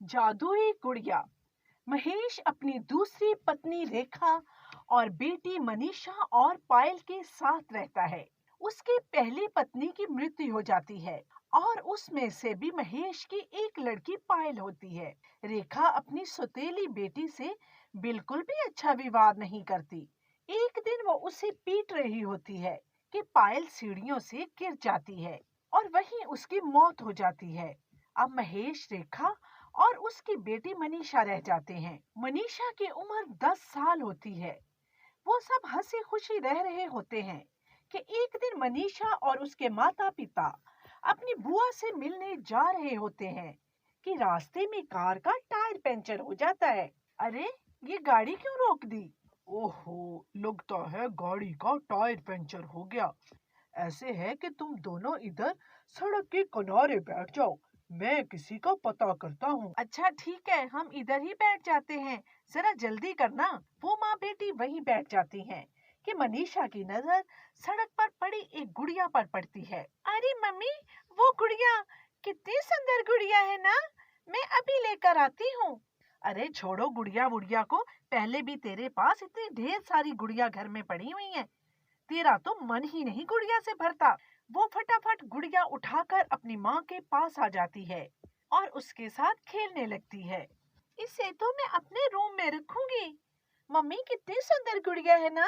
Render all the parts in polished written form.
जादुई गुड़िया। महेश अपनी दूसरी पत्नी रेखा और बेटी मनीषा और पायल के साथ रहता है। उसकी पहली पत्नी की मृत्यु हो जाती है और उसमें से भी महेश की एक लड़की पायल होती है। रेखा अपनी सौतेली बेटी से बिल्कुल भी अच्छा व्यवहार नहीं करती। एक दिन वो उसे पीट रही होती है कि पायल सीढ़ियों से गिर जाती है और वहीं उसकी मौत हो जाती है। अब महेश, रेखा और उसकी बेटी मनीषा रह जाते हैं। मनीषा की उम्र 10 साल होती है। वो सब हंसी खुशी रह रहे होते हैं कि एक दिन मनीषा और उसके माता पिता अपनी बुआ से मिलने जा रहे होते हैं कि रास्ते में कार का टायर पंचर हो जाता है। अरे, ये गाड़ी क्यों रोक दी? ओहो, लगता है गाड़ी का टायर पंचर हो गया। ऐसे है कि तुम दोनों इधर सड़क के किनारे बैठ जाओ, मैं किसी का पता करता हूँ। अच्छा ठीक है, हम इधर ही बैठ जाते हैं, जरा जल्दी करना। वो माँ बेटी वहीं बैठ जाती हैं कि मनीषा की नजर सड़क पर पड़ी एक गुड़िया पर पड़ती है। अरे मम्मी, वो गुड़िया कितनी सुंदर गुड़िया है ना, मैं अभी लेकर आती हूँ। अरे छोड़ो गुड़िया वुड़िया को, पहले भी तेरे पास इतनी ढेर सारी गुड़िया घर में पड़ी हुई हैं। तेरा तो मन ही नहीं गुड़िया से भरता। वो फटाफट गुड़िया उठाकर अपनी माँ के पास आ जाती है और उसके साथ खेलने लगती है। इसे तो मैं अपने रूम में रखूंगी। मम्मी, कितनी सुंदर गुड़िया है ना।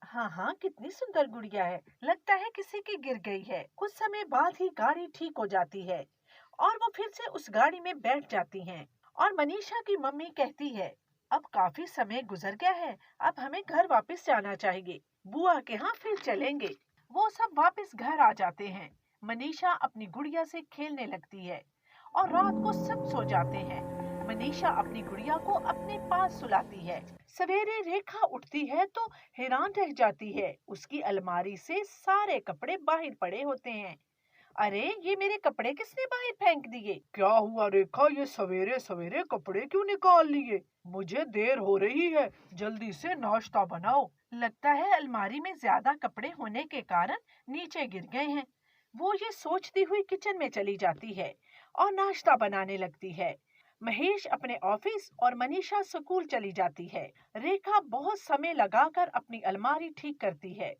हाँ हाँ, कितनी सुंदर गुड़िया है, लगता है किसी की गिर गई है। कुछ समय बाद ही गाड़ी ठीक हो जाती है और वो फिर से उस गाड़ी में बैठ जाती हैं। और मनीषा की मम्मी कहती है, अब काफी समय गुजर गया है, अब हमें घर वापस जाना चाहिए, बुआ के यहाँ फिर चलेंगे। वो सब वापस घर आ जाते हैं। मनीषा अपनी गुड़िया से खेलने लगती है और रात को सब सो जाते हैं। मनीषा अपनी गुड़िया को अपने पास सुलाती है। सवेरे रेखा उठती है तो हैरान रह जाती है। उसकी अलमारी से सारे कपड़े बाहर पड़े होते हैं। अरे, ये मेरे कपड़े किसने बाहर फेंक दिए? क्या हुआ रेखा, ये सवेरे सवेरे कपड़े क्यों निकाल लिए? मुझे देर हो रही है, जल्दी से नाश्ता बनाओ। लगता है अलमारी में ज्यादा कपड़े होने के कारण नीचे गिर गए हैं। वो ये सोचती हुई किचन में चली जाती है और नाश्ता बनाने लगती है। महेश अपने ऑफिस और मनीषा स्कूल चली जाती है। रेखा बहुत समय लगाकर अपनी अलमारी ठीक करती है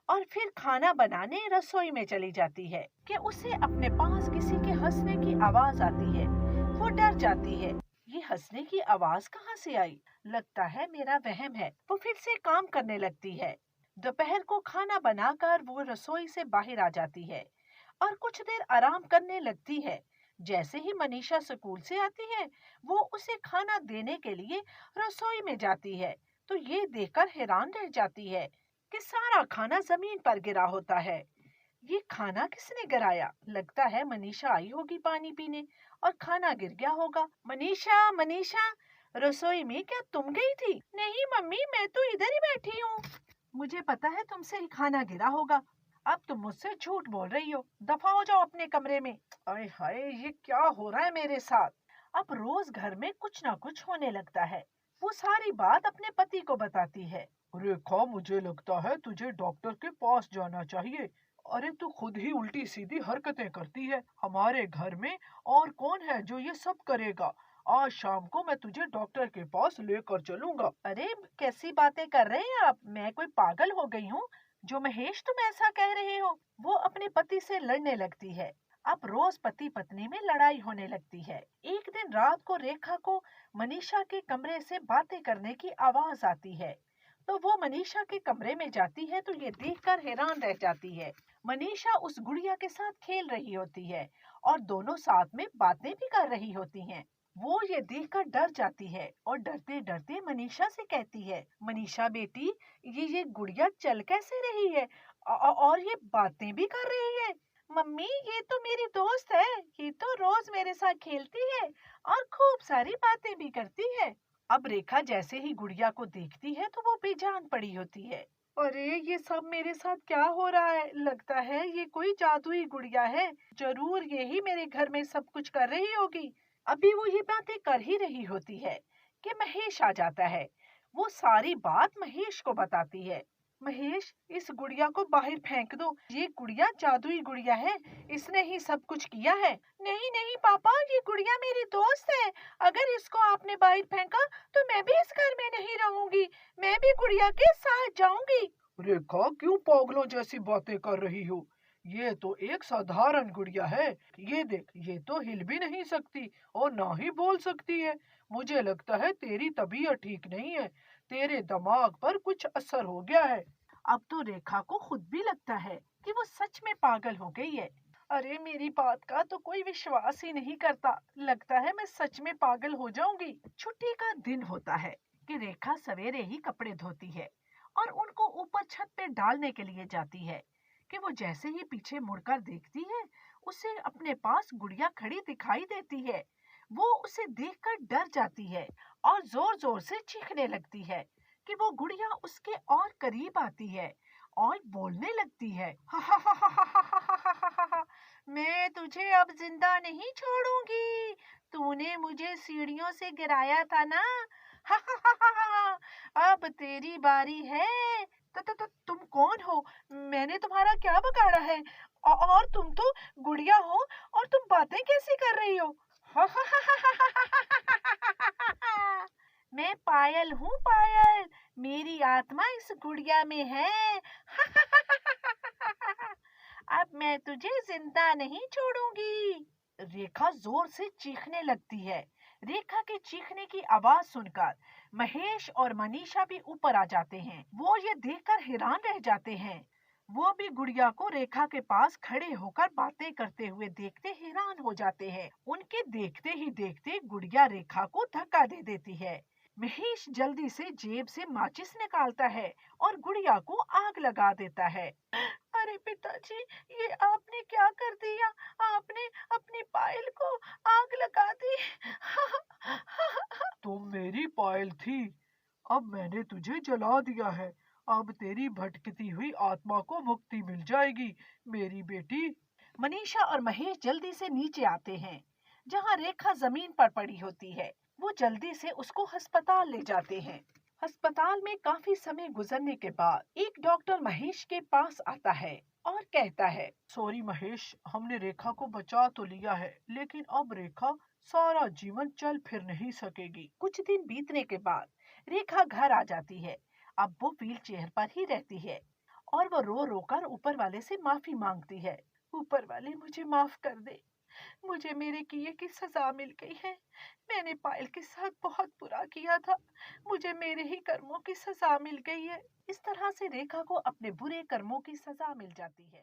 और फिर खाना बनाने रसोई में चली जाती है कि उसे अपने पास किसी के हंसने की आवाज आती है। वो डर जाती है, ये हंसने की आवाज कहाँ से आई? लगता है मेरा वहम है। वो फिर से काम करने लगती है। दोपहर को खाना बनाकर वो रसोई से बाहर आ जाती है और कुछ देर आराम करने लगती है। जैसे ही मनीषा स्कूल से आती है, वो उसे खाना देने के लिए रसोई में जाती है तो ये देखकर हैरान रह जाती है कि सारा खाना जमीन पर गिरा होता है। ये खाना किसने गिराया? लगता है मनीषा आई होगी पानी पीने और खाना गिर गया होगा। मनीषा, मनीषा, रसोई में क्या तुम गई थी? नहीं मम्मी, मैं तो इधर ही बैठी हूँ। मुझे पता है तुमसे ही खाना गिरा होगा। अब तुम मुझसे झूठ बोल रही हो, दफा हो जाओ अपने कमरे में। अरे हाय, ये क्या हो रहा है मेरे साथ? अब रोज घर में कुछ ना कुछ होने लगता है। वो सारी बात अपने पति को बताती है। रेखा, मुझे लगता है तुझे डॉक्टर के पास जाना चाहिए। अरे तू खुद ही उल्टी सीधी हरकतें करती है। हमारे घर में और कौन है जो ये सब करेगा? आज शाम को मैं तुझे डॉक्टर के पास लेकर चलूंगा। अरे, कैसी बातें कर रहे हैं आप? मैं कोई पागल हो गई हूँ जो महेश तुम ऐसा कह रहे हो? वो अपने पति से लड़ने लगती है। अब रोज पति पत्नी में लड़ाई होने लगती है। एक दिन रात को रेखा को मनीषा के कमरे से बातें करने की आवाज आती है तो वो मनीषा के कमरे में जाती है तो ये देखकर हैरान रह जाती है। मनीषा उस गुड़िया के साथ खेल रही होती है और दोनों साथ में बातें भी कर रही होती हैं। वो ये देखकर डर जाती है और डरते डरते मनीषा से कहती है, मनीषा बेटी, ये गुड़िया चल कैसे रही है और ये बातें भी कर रही है? मम्मी, ये तो मेरी दोस्त है, ये तो रोज मेरे साथ खेलती है और खूब सारी बातें भी करती है। अब रेखा जैसे ही गुड़िया को देखती है तो वो बेजान पड़ी होती है। अरे, ये सब मेरे साथ क्या हो रहा है? लगता है ये कोई जादुई गुड़िया है, जरूर यही मेरे घर में सब कुछ कर रही होगी। अभी वो ये बातें कर ही रही होती है कि महेश आ जाता है। वो सारी बात महेश को बताती है। महेश, इस गुड़िया को बाहर फेंक दो। ये गुड़िया जादुई गुड़िया है, इसने ही सब कुछ किया है। नहीं नहीं पापा, ये गुड़िया मेरी दोस्त है। अगर इसको आपने बाहर फेंका तो मैं भी इस घर में नहीं रहूंगी। मैं भी गुड़िया के साथ जाऊंगी। रेखा, क्यों पागलों जैसी बातें कर रही हो? ये तो एक साधारण गुड़िया है। ये देख, ये तो हिल भी नहीं सकती और ना ही बोल सकती है। मुझे लगता है तेरी तबीयत ठीक नहीं है। तेरे दिमाग पर कुछ असर हो गया है। अब तो रेखा को खुद भी लगता है कि वो सच में पागल हो गई है। अरे, मेरी बात का तो कोई विश्वास ही नहीं करता। लगता है मैं सच में पागल हो जाऊंगी। छुट्टी का दिन होता है कि रेखा सवेरे ही कपड़े धोती है और उनको ऊपर छत पे डालने के लिए जाती है कि वो जैसे ही पीछे मुड़कर देखती है, उसे अपने पास गुड़िया खड़ी दिखाई देती है। वो उसे देखकर डर जाती है और जोर जोर से चीखने लगती है कि वो गुड़िया उसके और करीब आती है और बोलने लगती है, मैं तुझे अब जिंदा नहीं छोड़ूंगी। तूने मुझे सीढ़ियों से गिराया था ना। अब तेरी बारी है। तो तुम कौन हो? मैंने तुम्हारा क्या बिगाड़ा है? और तुम तो गुड़िया हो और तुम बातें कैसी कर रही हो? मैं पायल हूँ, पायल। मेरी आत्मा इस गुड़िया में है। अब मैं तुझे जिंदा नहीं छोड़ूंगी। रेखा जोर से चीखने लगती है। रेखा के चीखने की आवाज सुनकर महेश और मनीषा भी ऊपर आ जाते हैं। वो ये देखकर हैरान रह जाते हैं। वो भी गुड़िया को रेखा के पास खड़े होकर बातें करते हुए देखते हैरान हो जाते हैं। उनके देखते ही देखते गुड़िया रेखा को धक्का दे देती है। महेश जल्दी से जेब से माचिस निकालता है और गुड़िया को आग लगा देता है। अरे पिताजी, ये आपने क्या कर दिया? आपने अपनी पायल को आग लगा दी। तुम मेरी पायल थी, अब मैंने तुझे जला दिया है। अब तेरी भटकती हुई आत्मा को मुक्ति मिल जाएगी, मेरी बेटी। मनीषा और महेश जल्दी से नीचे आते हैं, जहाँ रेखा जमीन पर पड़ी होती है। वो जल्दी से उसको अस्पताल ले जाते हैं। अस्पताल में काफी समय गुजरने के बाद एक डॉक्टर महेश के पास आता है और कहता है, सॉरी महेश, हमने रेखा को बचा तो लिया है, लेकिन अब रेखा सारा जीवन चल फिर नहीं सकेगी। कुछ दिन बीतने के बाद रेखा घर आ जाती है। अब वो व्हील चेयर पर ही रहती है और वो रो रो कर ऊपर वाले से माफी मांगती है। ऊपर वाले, मुझे माफ कर दे। मुझे मेरे किए की सजा मिल गई है। मैंने पायल के साथ बहुत बुरा किया था। मुझे मेरे ही कर्मों की सजा मिल गई है। इस तरह से रेखा को अपने बुरे कर्मों की सजा मिल जाती है।